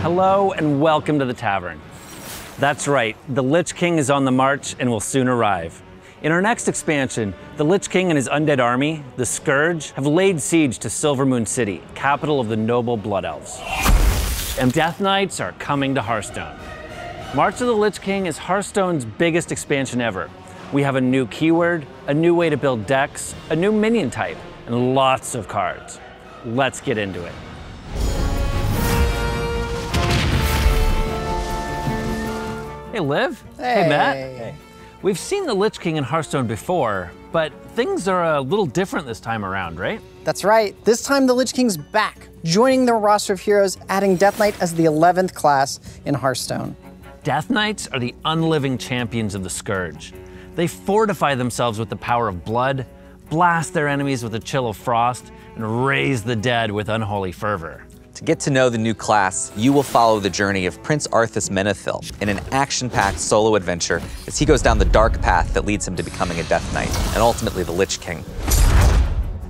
Hello and welcome to the tavern. That's right, the Lich King is on the march and will soon arrive. In our next expansion, the Lich King and his undead army, the Scourge, have laid siege to Silvermoon City, capital of the noble Blood Elves. And Death Knights are coming to Hearthstone. March of the Lich King is Hearthstone's biggest expansion ever. We have a new keyword, a new way to build decks, a new minion type, and lots of cards. Let's get into it. Hey, Liv. Hey, Matt. Hey. We've seen the Lich King in Hearthstone before, but things are a little different this time around, right? That's right. This time the Lich King's back, joining their roster of heroes, adding Death Knight as the 11th class in Hearthstone. Death Knights are the unliving champions of the Scourge. They fortify themselves with the power of blood, blast their enemies with a chill of frost, and raise the dead with unholy fervor. To get to know the new class, you will follow the journey of Prince Arthas Menethil in an action-packed solo adventure as he goes down the dark path that leads him to becoming a Death Knight, and ultimately the Lich King.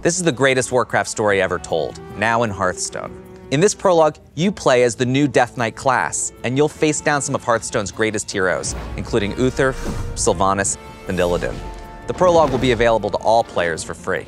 This is the greatest Warcraft story ever told, now in Hearthstone. In this prologue, you play as the new Death Knight class, and you'll face down some of Hearthstone's greatest heroes, including Uther, Sylvanas, and Illidan. The prologue will be available to all players for free.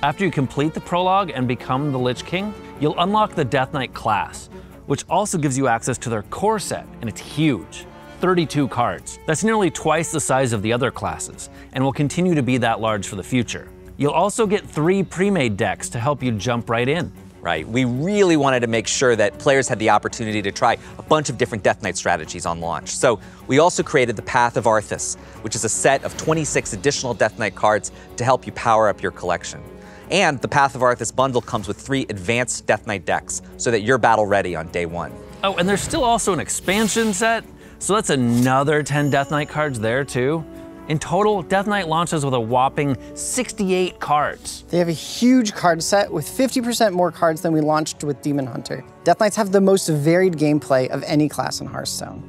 After you complete the prologue and become the Lich King, you'll unlock the Death Knight class, which also gives you access to their core set, and it's huge. 32 cards. That's nearly twice the size of the other classes, and will continue to be that large for the future. You'll also get 3 pre-made decks to help you jump right in. Right, we really wanted to make sure that players had the opportunity to try a bunch of different Death Knight strategies on launch. So we also created the Path of Arthas, which is a set of 26 additional Death Knight cards to help you power up your collection. And the Path of Arthas bundle comes with 3 advanced Death Knight decks so that you're battle ready on day 1. Oh, and there's still also an expansion set, so that's another 10 Death Knight cards there too. In total, Death Knight launches with a whopping 68 cards. They have a huge card set with 50% more cards than we launched with Demon Hunter. Death Knights have the most varied gameplay of any class in Hearthstone.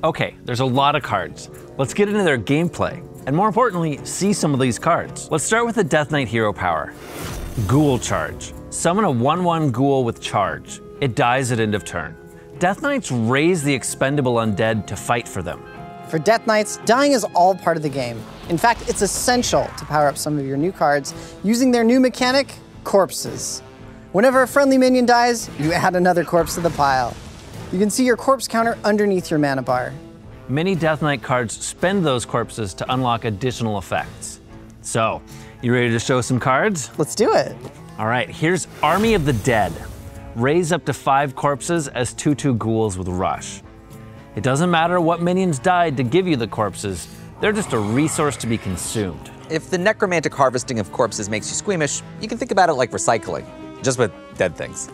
Okay, there's a lot of cards. Let's get into their gameplay, and more importantly, see some of these cards. Let's start with the Death Knight hero power. Ghoul Charge. Summon a 1/1 ghoul with charge. It dies at end of turn. Death Knights raise the expendable undead to fight for them. For Death Knights, dying is all part of the game. In fact, it's essential to power up some of your new cards using their new mechanic, corpses. Whenever a friendly minion dies, you add another corpse to the pile. You can see your corpse counter underneath your mana bar. Many Death Knight cards spend those corpses to unlock additional effects. So, you ready to show some cards? Let's do it. All right, here's Army of the Dead. Raise up to 5 corpses as 2/2 ghouls with Rush. It doesn't matter what minions died to give you the corpses, they're just a resource to be consumed. If the necromantic harvesting of corpses makes you squeamish, you can think about it like recycling, just with dead things.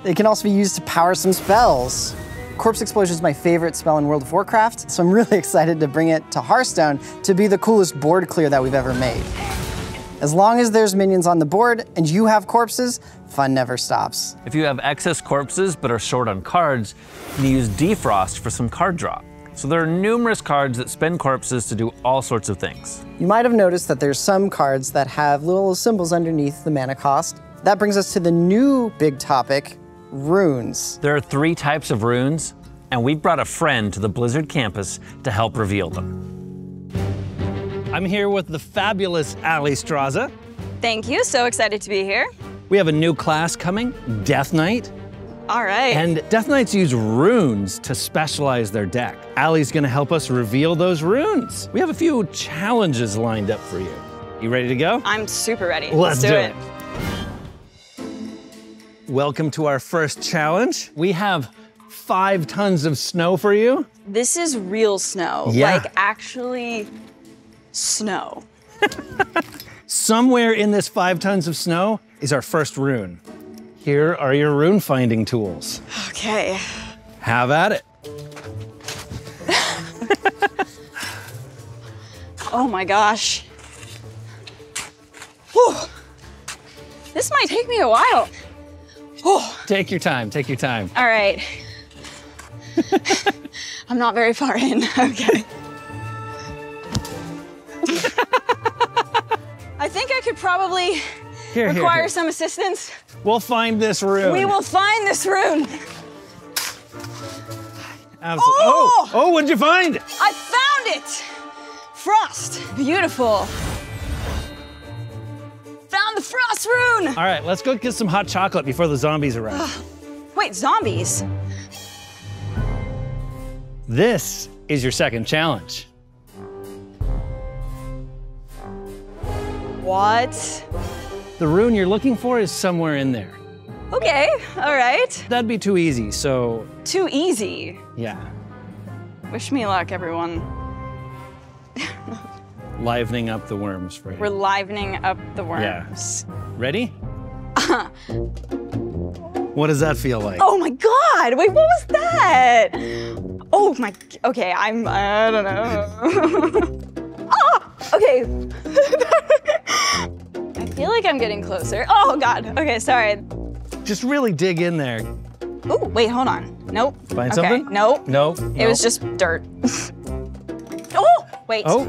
It can also be used to power some spells. Corpse Explosion is my favorite spell in World of Warcraft, so I'm really excited to bring it to Hearthstone to be the coolest board clear that we've ever made. As long as there's minions on the board and you have corpses, fun never stops. If you have excess corpses but are short on cards, you can use Defrost for some card draw. So there are numerous cards that spend corpses to do all sorts of things. You might have noticed that there's some cards that have little symbols underneath the mana cost. That brings us to the new big topic, runes. There are 3 types of runes, and we brought a friend to the Blizzard campus to help reveal them. I'm here with the fabulous Ali Straza. Thank you, so excited to be here. We have a new class coming, Death Knight. All right. And Death Knights use runes to specialize their deck. Ali's gonna help us reveal those runes. We have a few challenges lined up for you. You ready to go? I'm super ready. Let's do it. Welcome to our first challenge. We have 5 tons of snow for you. This is real snow, Yeah. like actually snow. Somewhere in this 5 tons of snow is our first rune. Here are your rune finding tools. Okay. Have at it. Oh my gosh. Whew. This might take me a while. Whew. Take your time, take your time. All right. I'm not very far in, okay. I think I could probably require some assistance. We'll find this rune. We will find this rune. Absolutely. Oh, what'd you find? I found it! Frost. Beautiful. Found the frost rune! All right, let's go get some hot chocolate before the zombies arrive. Wait, zombies? This is your second challenge. What? The rune you're looking for is somewhere in there. Okay, all right. That'd be too easy, so Too easy. yeah. Wish me luck, everyone. Livening up the worms for you. We're livening up the worms. Yeah. Ready? What does that feel like? Oh my God, wait, what was that? Oh my, okay, I don't know. Oh, okay. I feel like I'm getting closer. Oh God, okay, sorry. Just really dig in there. Ooh, wait, hold on. Nope. Find Okay, something? nope. No. It was just dirt. Oh, wait. Oh.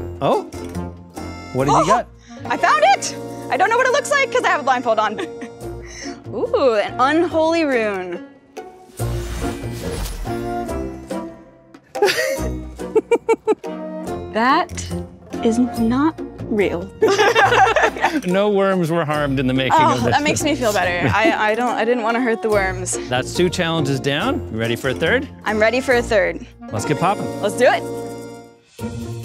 What did you got? I found it! I don't know what it looks like because I have a blindfold on. Ooh, an unholy rune. That is not real. No worms were harmed in the making of this. That makes me feel better. I didn't want to hurt the worms. That's 2 challenges down. You ready for a third? I'm ready for a third. Let's get popping. Let's do it.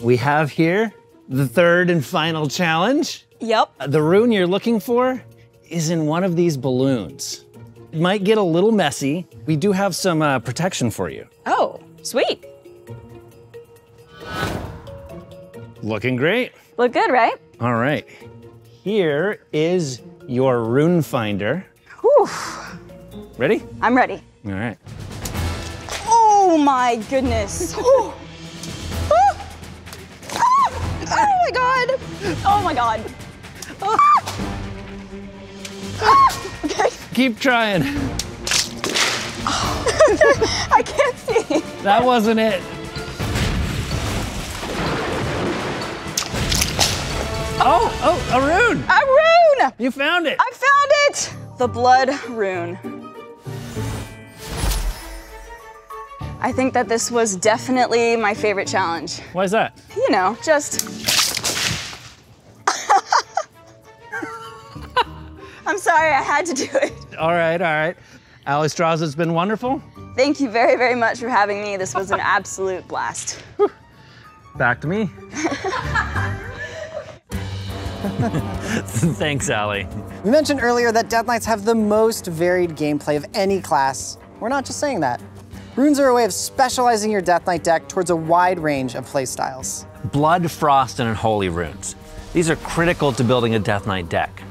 We have here the third and final challenge. Yep. The rune you're looking for is in one of these balloons. It might get a little messy. We do have some protection for you. Oh, sweet. Looking great. Look good, right? All right. Here is your rune finder. Whew. Ready? I'm ready. All right. Oh my goodness. Oh. Oh. Oh my God. Oh my God. Oh. Ah. Okay. Keep trying. I can't see. That wasn't it. Oh, a rune. A rune. You found it. I found it. The blood rune. I think that this was definitely my favorite challenge. Why is that? You know, just. I'm sorry, I had to do it. All right. Allie Strauss, it's been wonderful. Thank you very, very much for having me. This was an absolute blast. Back to me. Thanks, Allie. We mentioned earlier that Death Knights have the most varied gameplay of any class. We're not just saying that. Runes are a way of specializing your Death Knight deck towards a wide range of playstyles. Blood, Frost, and Unholy runes. These are critical to building a Death Knight deck.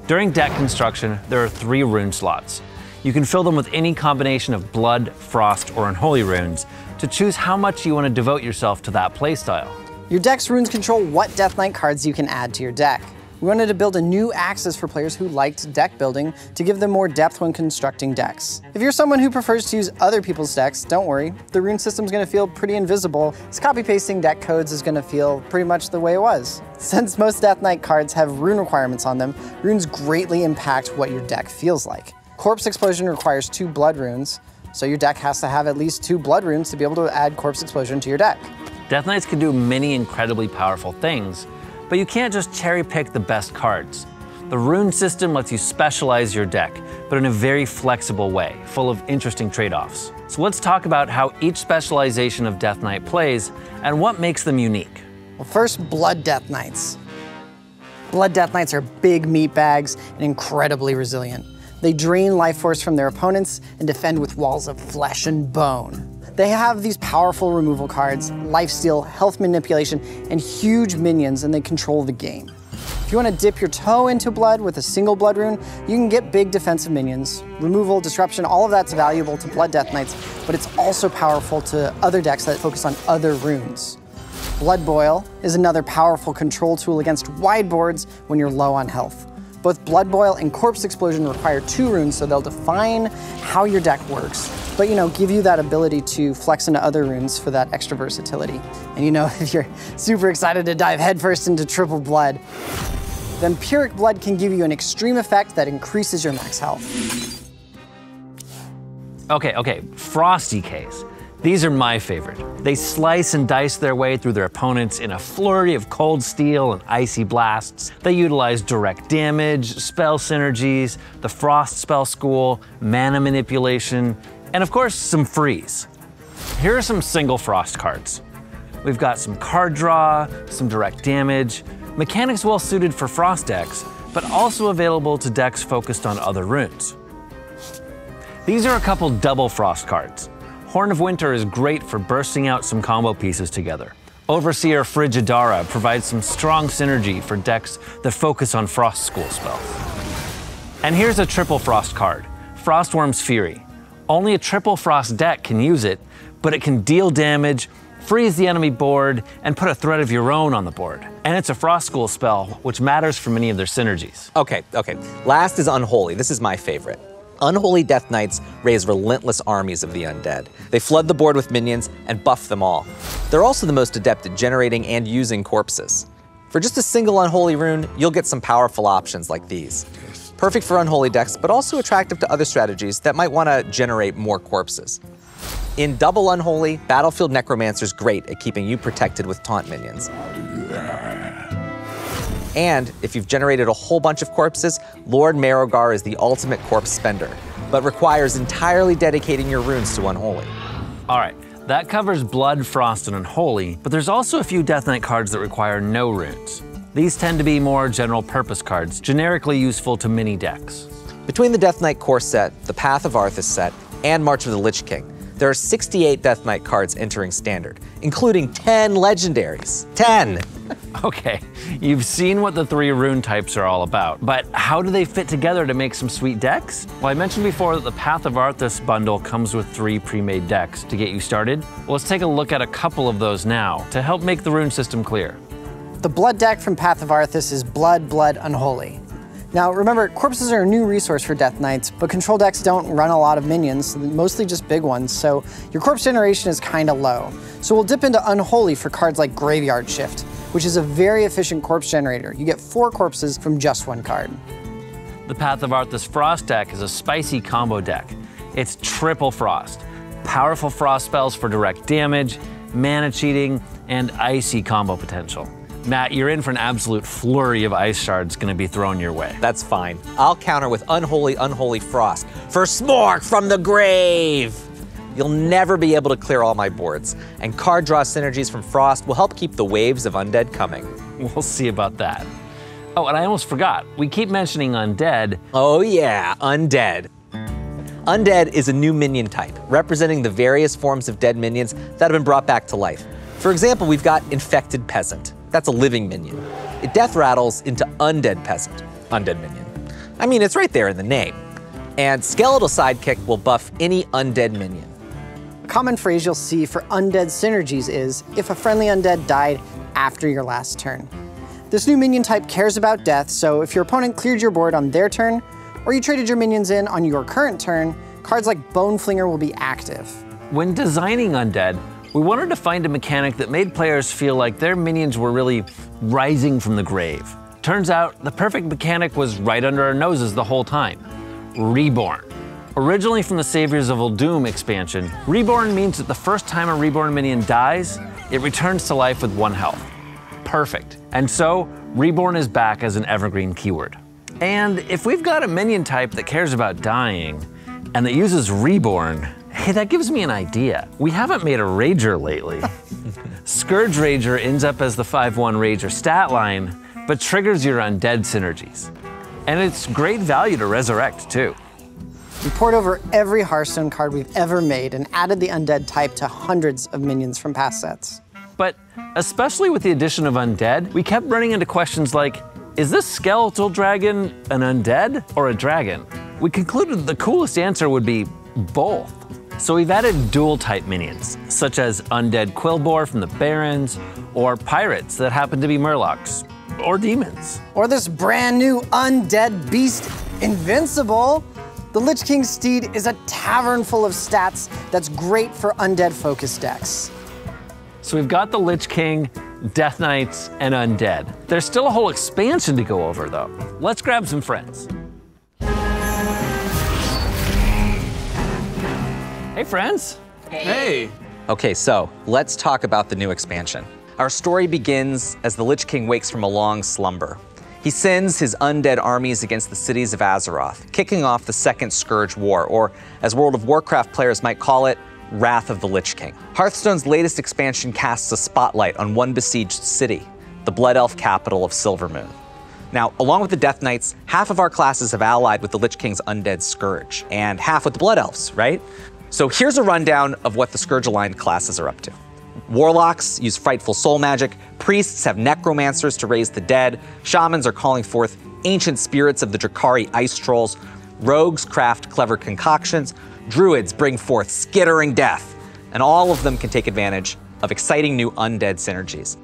During deck construction, there are 3 rune slots. You can fill them with any combination of Blood, Frost, or Unholy runes to choose how much you want to devote yourself to that playstyle. Your deck's runes control what Death Knight cards you can add to your deck. We wanted to build a new axis for players who liked deck building to give them more depth when constructing decks. If you're someone who prefers to use other people's decks, don't worry, the rune system's gonna feel pretty invisible, as copy-pasting deck codes is gonna feel pretty much the way it was. Since most Death Knight cards have rune requirements on them, runes greatly impact what your deck feels like. Corpse Explosion requires 2 blood runes, so your deck has to have at least 2 blood runes to be able to add Corpse Explosion to your deck. Death Knights can do many incredibly powerful things, but you can't just cherry pick the best cards. The rune system lets you specialize your deck, but in a very flexible way, full of interesting trade-offs. So let's talk about how each specialization of Death Knight plays and what makes them unique. Well, first, Blood Death Knights. Blood Death Knights are big meat bags and incredibly resilient. They drain life force from their opponents and defend with walls of flesh and bone. They have these powerful removal cards, lifesteal, health manipulation, and huge minions, and they control the game. If you want to dip your toe into blood with a single blood rune, you can get big defensive minions. Removal, disruption, all of that's valuable to Blood Death Knights, but it's also powerful to other decks that focus on other runes. Blood Boil is another powerful control tool against wide boards when you're low on health. Both Blood Boil and Corpse Explosion require 2 runes, so they'll define how your deck works, but give you that ability to flex into other runes for that extra versatility. And if you're super excited to dive headfirst into Triple Blood, then Pyrrhic Blood can give you an extreme effect that increases your max health. Okay, Frosty case. These are my favorite. They slice and dice their way through their opponents in a flurry of cold steel and icy blasts. They utilize direct damage, spell synergies, the Frost spell school, mana manipulation, and of course, some freeze. Here are some single Frost cards. We've got some card draw, some direct damage, mechanics well suited for Frost decks, but also available to decks focused on other runes. These are a couple double Frost cards. Horn of Winter is great for bursting out some combo pieces together. Overseer Frigidara provides some strong synergy for decks that focus on Frost School spells. And here's a triple Frost card, Frostworm's Fury. Only a triple Frost deck can use it, but it can deal damage, freeze the enemy board, and put a threat of your own on the board. And it's a Frost School spell, which matters for many of their synergies. Okay. Last is Unholy. This is my favorite. Unholy Death Knights raise relentless armies of the undead. They flood the board with minions and buff them all. They're also the most adept at generating and using corpses. For just a single Unholy rune, you'll get some powerful options like these. Perfect for Unholy decks, but also attractive to other strategies that might want to generate more corpses. In double Unholy, Battlefield Necromancer's great at keeping you protected with taunt minions. And if you've generated a whole bunch of corpses, Lord Marogar is the ultimate corpse spender, but requires entirely dedicating your runes to Unholy. All right, that covers Blood, Frost, and Unholy, but there's also a few Death Knight cards that require no runes. These tend to be more general purpose cards, generically useful to mini decks. Between the Death Knight core set, the Path of Arthas set, and March of the Lich King, there are 68 Death Knight cards entering Standard, including 10 legendaries. 10! Okay, you've seen what the 3 rune types are all about, but how do they fit together to make some sweet decks? Well, I mentioned before that the Path of Arthas bundle comes with 3 pre-made decks to get you started. Well, let's take a look at a couple of those now to help make the rune system clear. The Blood deck from Path of Arthas is Blood, Blood, Unholy. Now remember, corpses are a new resource for Death Knights, but control decks don't run a lot of minions, mostly just big ones, so your corpse generation is kinda low. So we'll dip into Unholy for cards like Graveyard Shift, which is a very efficient corpse generator. You get 4 corpses from just 1 card. The Path of Arthas Frost deck is a spicy combo deck. It's triple Frost. Powerful Frost spells for direct damage, mana cheating, and icy combo potential. Matt, you're in for an absolute flurry of ice shards gonna be thrown your way. That's fine. I'll counter with Unholy, Unholy Frost for Smork from the grave! You'll never be able to clear all my boards, and card draw synergies from Frost will help keep the waves of undead coming. We'll see about that. Oh, and I almost forgot. We keep mentioning undead. Oh yeah, undead. Undead is a new minion type, representing the various forms of dead minions that have been brought back to life. For example, we've got Infected Peasant. That's a living minion. It death rattles into Undead Peasant, undead minion. I mean, it's right there in the name. And Skeletal Sidekick will buff any undead minion. A common phrase you'll see for undead synergies is, if a friendly undead died after your last turn. This new minion type cares about death, so if your opponent cleared your board on their turn, or you traded your minions in on your current turn, cards like Bone Flinger will be active. When designing undead, we wanted to find a mechanic that made players feel like their minions were really rising from the grave. Turns out, the perfect mechanic was right under our noses the whole time. Reborn. Originally from the Saviors of Uldum expansion, Reborn means that the first time a Reborn minion dies, it returns to life with 1 health. Perfect. And so, Reborn is back as an evergreen keyword. And if we've got a minion type that cares about dying, and that uses Reborn, hey, that gives me an idea. We haven't made a Rager lately. Scourge Rager ends up as the 5/1 Rager stat line, but triggers your undead synergies. And it's great value to resurrect, too. We poured over every Hearthstone card we've ever made and added the undead type to hundreds of minions from past sets. But especially with the addition of undead, we kept running into questions like, is this skeletal dragon an undead or a dragon? We concluded the coolest answer would be both. So we've added dual type minions, such as Undead Quillbore from the Barrens, or pirates that happen to be Murlocs, or demons. Or this brand new undead beast, Invincible. The Lich King Steed is a tavern full of stats that's great for undead focus decks. So we've got the Lich King, Death Knights, and Undead. There's still a whole expansion to go over though. Let's grab some friends. Hey friends. Hey. Okay, so let's talk about the new expansion. Our story begins as the Lich King wakes from a long slumber. He sends his undead armies against the cities of Azeroth, kicking off the Second Scourge War, or as World of Warcraft players might call it, Wrath of the Lich King. Hearthstone's latest expansion casts a spotlight on one besieged city, the Blood Elf capital of Silvermoon. Now, along with the Death Knights, half of our classes have allied with the Lich King's undead Scourge, and half with the Blood Elves, right? So here's a rundown of what the Scourge-aligned classes are up to. Warlocks use frightful soul magic, priests have necromancers to raise the dead, shamans are calling forth ancient spirits of the Drakari ice trolls, rogues craft clever concoctions, druids bring forth skittering death, and all of them can take advantage of exciting new undead synergies.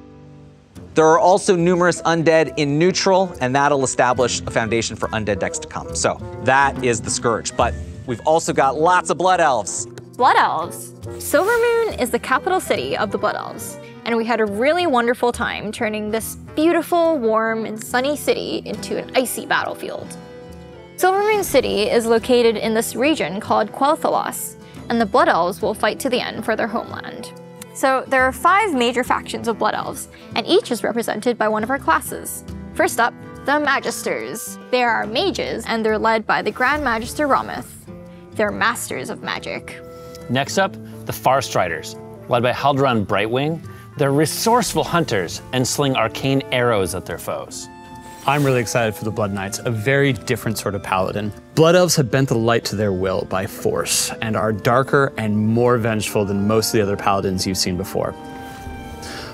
There are also numerous undead in neutral, and that'll establish a foundation for undead decks to come. So that is the Scourge, but we've also got lots of Blood Elves. Blood Elves. Silvermoon is the capital city of the Blood Elves, and we had a really wonderful time turning this beautiful, warm, and sunny city into an icy battlefield. Silvermoon City is located in this region called Quel'Thalas, and the Blood Elves will fight to the end for their homeland. So there are 5 major factions of Blood Elves, and each is represented by one of our classes. First up, the Magisters. They are mages, and they're led by the Grand Magister Rometh. They're masters of magic. Next up, the Farstriders, led by Haldoran Brightwing. They're resourceful hunters and sling arcane arrows at their foes. I'm really excited for the Blood Knights, a very different sort of paladin. Blood Elves have bent the light to their will by force and are darker and more vengeful than most of the other paladins you've seen before.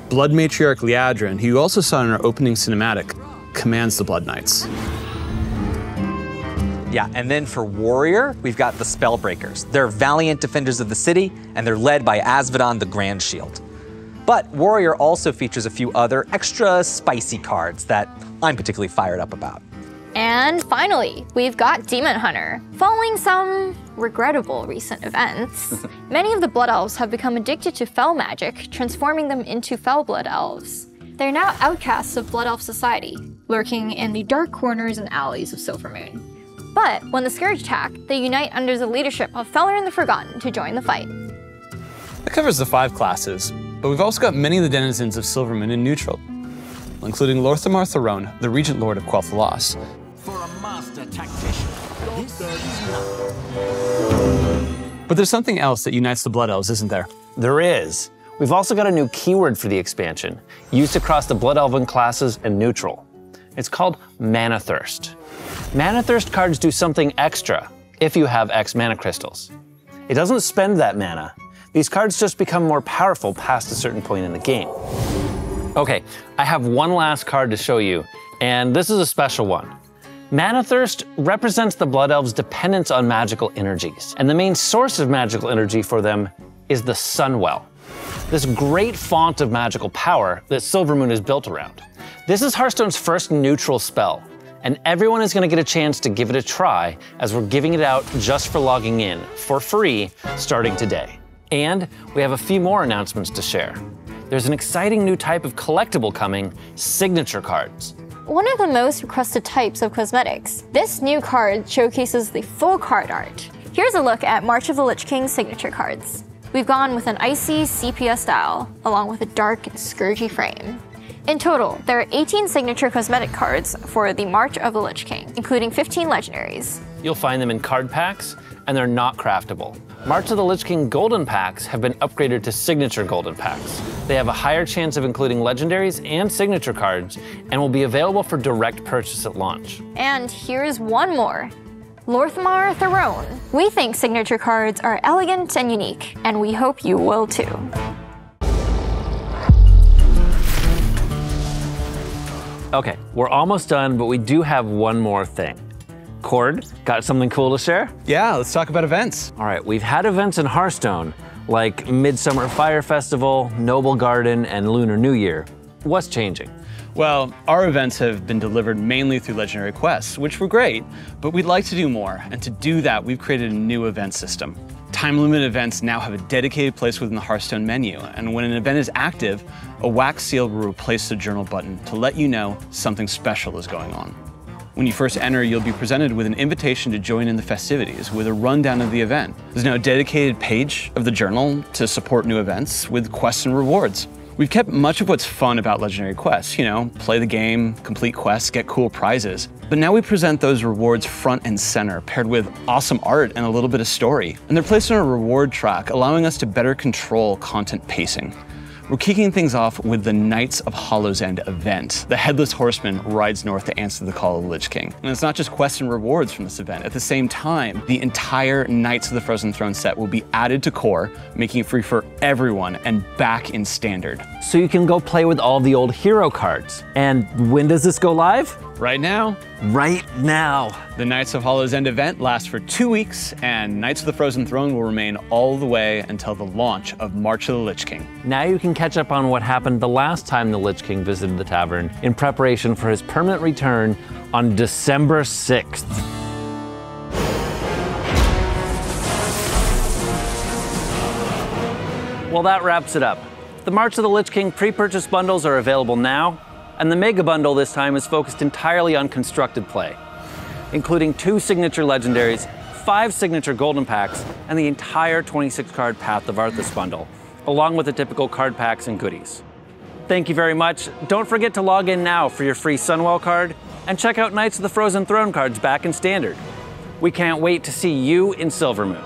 Blood Matriarch Liadrin, who you also saw in our opening cinematic, commands the Blood Knights. Yeah, and then for Warrior, we've got the Spellbreakers. They're valiant defenders of the city, and they're led by Asvedon the Grand Shield. But Warrior also features a few other extra spicy cards that I'm particularly fired up about. And finally, we've got Demon Hunter. Following some regrettable recent events, many of the Blood Elves have become addicted to fel magic, transforming them into fel blood elves. They're now outcasts of Blood Elf society, lurking in the dark corners and alleys of Silvermoon. But when the Scourge attack, they unite under the leadership of Felrin the Forgotten to join the fight. That covers the 5 classes, but we've also got many of the denizens of Silvermoon in neutral, including Lorthamar Theron, the Regent Lord of Quel'Thalas. For a master tactician, this is But there's something else that unites the Blood Elves, isn't there? There is. We've also got a new keyword for the expansion, used across the Blood Elven classes and neutral. It's called Mana Thirst. Mana Thirst cards do something extra if you have X mana crystals. It doesn't spend that mana. These cards just become more powerful past a certain point in the game. Okay, I have one last card to show you, and this is a special one. Mana Thirst represents the Blood Elves' dependence on magical energies, and the main source of magical energy for them is the Sunwell, this great font of magical power that Silvermoon is built around. This is Hearthstone's first neutral spell, and everyone is going to get a chance to give it a try as we're giving it out just for logging in, for free, starting today. And we have a few more announcements to share. There's an exciting new type of collectible coming, signature cards. One of the most requested types of cosmetics, this new card showcases the full card art. Here's a look at March of the Lich King signature cards. We've gone with an icy sepia style, along with a dark and scourgy frame. In total, there are 18 signature cosmetic cards for the March of the Lich King, including 15 legendaries. You'll find them in card packs, and they're not craftable. March of the Lich King golden packs have been upgraded to signature golden packs. They have a higher chance of including legendaries and signature cards, and will be available for direct purchase at launch. And here's one more. Lorthamar Theron. We think signature cards are elegant and unique, and we hope you will too. Okay, we're almost done, but we do have one more thing. Cord, got something cool to share? Yeah, let's talk about events. All right, we've had events in Hearthstone, like Midsummer Fire Festival, Noble Garden, and Lunar New Year. What's changing? Well, our events have been delivered mainly through legendary quests, which were great, but we'd like to do more, and to do that, we've created a new event system. Time-limited events now have a dedicated place within the Hearthstone menu, and when an event is active, a wax seal will replace the journal button to let you know something special is going on. When you first enter, you'll be presented with an invitation to join in the festivities with a rundown of the event. There's now a dedicated page of the journal to support new events with quests and rewards. We've kept much of what's fun about Legendary Quests, play the game, complete quests, get cool prizes. But now we present those rewards front and center, paired with awesome art and a little bit of story. And they're placed on a reward track, allowing us to better control content pacing. We're kicking things off with the Knights of Hollow's End event. The Headless Horseman rides north to answer the call of the Lich King. And it's not just quests and rewards from this event. At the same time, the entire Knights of the Frozen Throne set will be added to core, making it free for everyone and back in standard. So you can go play with all the old hero cards. And when does this go live? Right now. Right now. The Knights of Hollow's End event lasts for 2 weeks, and Knights of the Frozen Throne will remain all the way until the launch of March of the Lich King. Now you can catch up on what happened the last time the Lich King visited the tavern in preparation for his permanent return on December 6th. Well, that wraps it up. The March of the Lich King pre-purchase bundles are available now, and the Mega Bundle this time is focused entirely on constructed play, including 2 signature legendaries, 5 signature golden packs, and the entire 26-card Path of Arthas bundle, along with the typical card packs and goodies. Thank you very much. Don't forget to log in now for your free Sunwell card, and check out Knights of the Frozen Throne cards back in Standard. We can't wait to see you in Silvermoon.